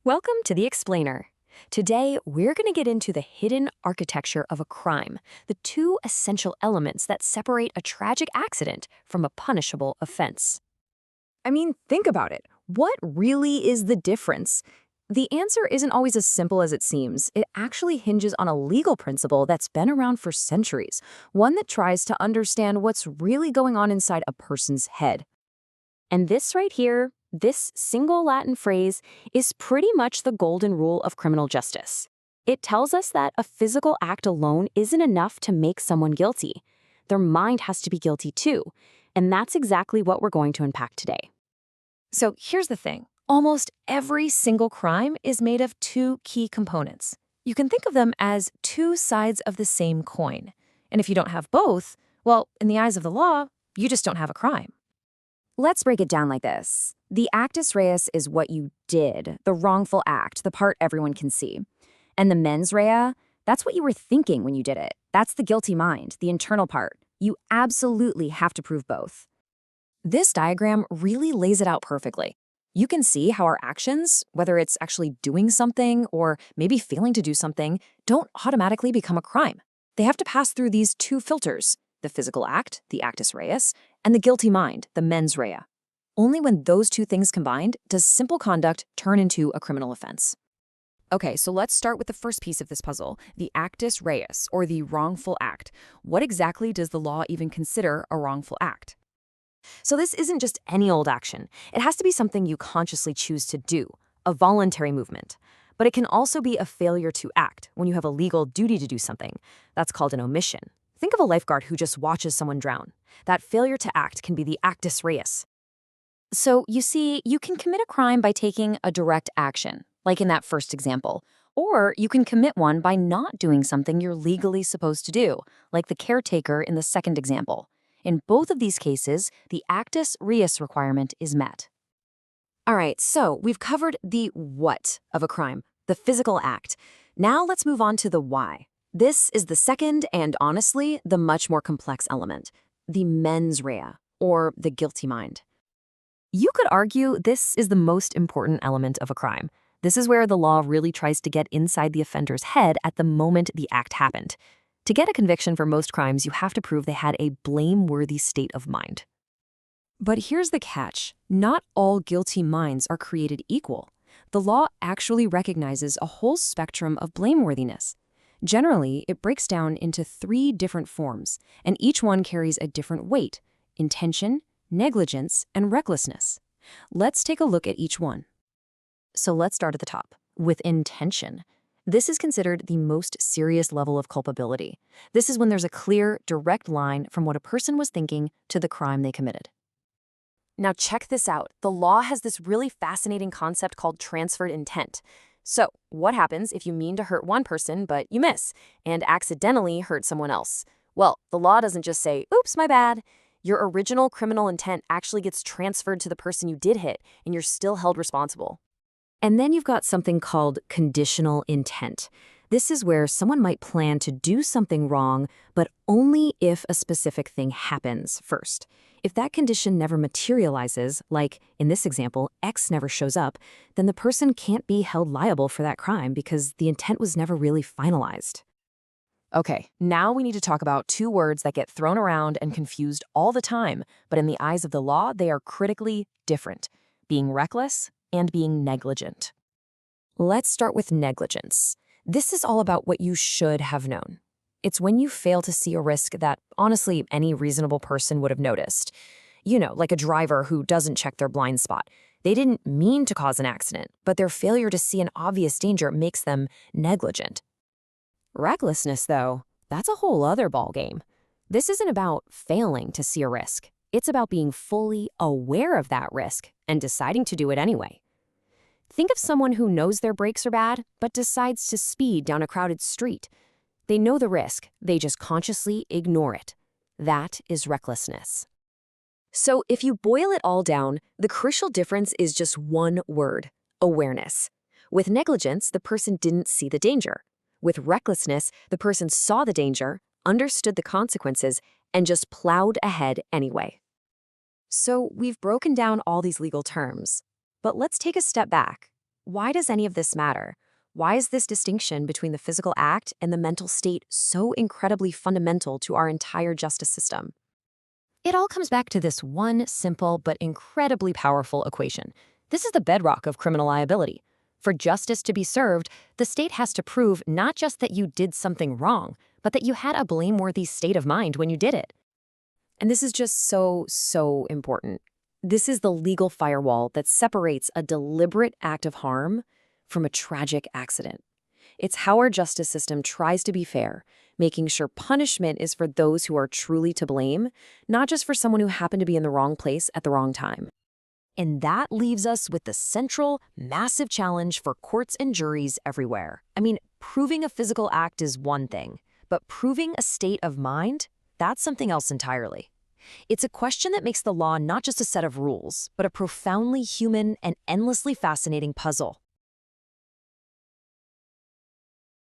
Welcome to The Explainer. Today, we're going to get into the hidden architecture of a crime, the two essential elements that separate a tragic accident from a punishable offense. I mean, think about it. What really is the difference? The answer isn't always as simple as it seems. It actually hinges on a legal principle that's been around for centuries, one that tries to understand what's really going on inside a person's head. And this right here, this single Latin phrase, is pretty much the golden rule of criminal justice. It tells us that a physical act alone isn't enough to make someone guilty. Their mind has to be guilty too. And that's exactly what we're going to unpack today. So here's the thing. Almost every single crime is made of two key components. You can think of them as two sides of the same coin. And if you don't have both, well, in the eyes of the law, you just don't have a crime. Let's break it down like this. The Actus Reus is what you did, the wrongful act, the part everyone can see. And the mens rea, that's what you were thinking when you did it. That's the guilty mind, the internal part. You absolutely have to prove both. This diagram really lays it out perfectly. You can see how our actions, whether it's actually doing something or maybe failing to do something, don't automatically become a crime. They have to pass through these two filters, the physical act, the actus reus, and the guilty mind, the mens rea. Only when those two things combined does simple conduct turn into a criminal offense. Okay, so let's start with the first piece of this puzzle, the actus reus, or the wrongful act. What exactly does the law even consider a wrongful act? So this isn't just any old action. It has to be something you consciously choose to do, a voluntary movement. But it can also be a failure to act when you have a legal duty to do something. That's called an omission. Think of a lifeguard who just watches someone drown. That failure to act can be the actus reus. So, you see, you can commit a crime by taking a direct action, like in that first example. Or you can commit one by not doing something you're legally supposed to do, like the caretaker in the second example. In both of these cases, the actus reus requirement is met. All right, so we've covered the what of a crime, the physical act. Now let's move on to the why. This is the second and, honestly, the much more complex element, the mens rea, or the guilty mind. You could argue this is the most important element of a crime. This is where the law really tries to get inside the offender's head at the moment the act happened. To get a conviction for most crimes, you have to prove they had a blameworthy state of mind. But here's the catch. Not all guilty minds are created equal. The law actually recognizes a whole spectrum of blameworthiness. Generally, it breaks down into 3 different forms, and each one carries a different weight: intention, negligence, and recklessness. Let's take a look at each one. So let's start at the top, with intention. This is considered the most serious level of culpability. This is when there's a clear, direct line from what a person was thinking to the crime they committed. Now check this out. The law has this really fascinating concept called transferred intent. So, what happens if you mean to hurt one person, but you miss, and accidentally hurt someone else? Well, the law doesn't just say, oops, my bad. Your original criminal intent actually gets transferred to the person you did hit, and you're still held responsible. And then you've got something called conditional intent. This is where someone might plan to do something wrong, but only if a specific thing happens first. If that condition never materializes, like in this example, X never shows up, then the person can't be held liable for that crime because the intent was never really finalized. Okay, now we need to talk about 2 words that get thrown around and confused all the time, but in the eyes of the law, they are critically different: being reckless and being negligent. Let's start with negligence. This is all about what you should have known. It's when you fail to see a risk that, honestly, any reasonable person would have noticed. You know, like a driver who doesn't check their blind spot. They didn't mean to cause an accident, but their failure to see an obvious danger makes them negligent. Recklessness, though, that's a whole other ballgame. This isn't about failing to see a risk. It's about being fully aware of that risk and deciding to do it anyway. Think of someone who knows their brakes are bad, but decides to speed down a crowded street. They know the risk, they just consciously ignore it. That is recklessness. So if you boil it all down, the crucial difference is just one word: awareness. With negligence, the person didn't see the danger. With recklessness, the person saw the danger, understood the consequences, and just plowed ahead anyway. So we've broken down all these legal terms. But let's take a step back. why does any of this matter? Why is this distinction between the physical act and the mental state so incredibly fundamental to our entire justice system? It all comes back to this one simple but incredibly powerful equation. This is the bedrock of criminal liability. For justice to be served, the state has to prove not just that you did something wrong, but that you had a blameworthy state of mind when you did it. And this is just so important. This is the legal firewall that separates a deliberate act of harm from a tragic accident. It's how our justice system tries to be fair, making sure punishment is for those who are truly to blame, not just for someone who happened to be in the wrong place at the wrong time. And that leaves us with the central, massive challenge for courts and juries everywhere. I mean, proving a physical act is one thing, but proving a state of mind, that's something else entirely. It's a question that makes the law not just a set of rules, but a profoundly human and endlessly fascinating puzzle.